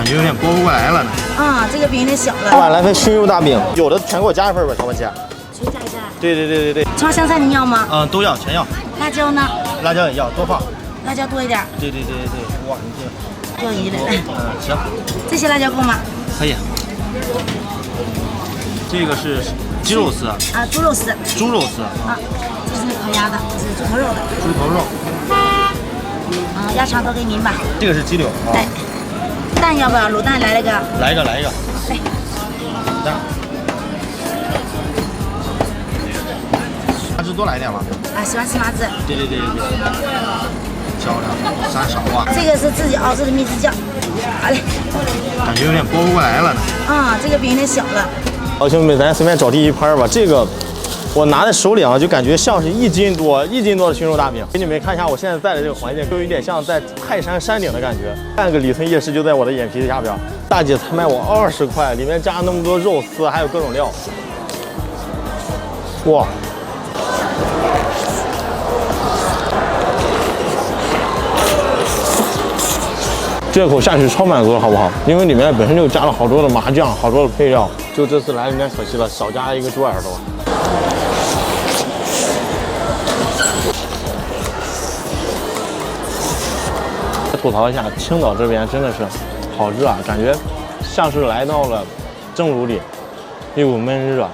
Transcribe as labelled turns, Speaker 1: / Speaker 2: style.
Speaker 1: 感觉有点拨不过来了呢。
Speaker 2: 啊，这个饼有点小了。
Speaker 1: 老板来份熏肉大饼，有的全给我加一份吧，小番茄。
Speaker 2: 全加一下。
Speaker 1: 对。
Speaker 2: 葱香菜你要吗？
Speaker 1: 都要，全要。
Speaker 2: 辣椒呢？
Speaker 1: 辣椒也要，多放。
Speaker 2: 辣椒多一点。
Speaker 1: 对，哇，你这
Speaker 2: 要一了。
Speaker 1: 行。
Speaker 2: 这些辣椒够吗？
Speaker 1: 可以。这个是鸡肉丝
Speaker 2: 啊，猪肉丝。
Speaker 1: 猪肉丝
Speaker 2: 啊，这是烤鸭的，这是猪头肉的。
Speaker 1: 猪头肉。
Speaker 2: 啊，鸭肠都给您吧。
Speaker 1: 这个是鸡柳。
Speaker 2: 对。蛋要不要？卤蛋来了个。
Speaker 1: 来一个。
Speaker 2: 来。
Speaker 1: 蛋。麻汁多来点吧。
Speaker 2: 啊，喜欢吃麻汁。
Speaker 1: 对。漂亮，3勺啊。
Speaker 2: 这个是自己熬制的蜜汁酱。好嘞。
Speaker 1: 感觉有点拨不过来了呢。
Speaker 2: 啊，这个饼有点小了。
Speaker 1: 好，兄弟们，咱随便找第一盘吧。这个我拿在手里啊，就感觉像是1斤多的熏肉大饼。给你们看一下我现在在的这个环境，就有点像在泰山山顶的感觉。半个里村夜市就在我的眼皮子下边，大姐才卖我20块，里面加那么多肉丝，还有各种料。哇！这口下去超满足了，好不好？因为里面本身就加了好多的麻酱，好多的配料。就这次来有点可惜了，少加一个猪耳朵。吐槽一下，青岛这边真的是好热啊，感觉像是来到了蒸炉里，一股闷热。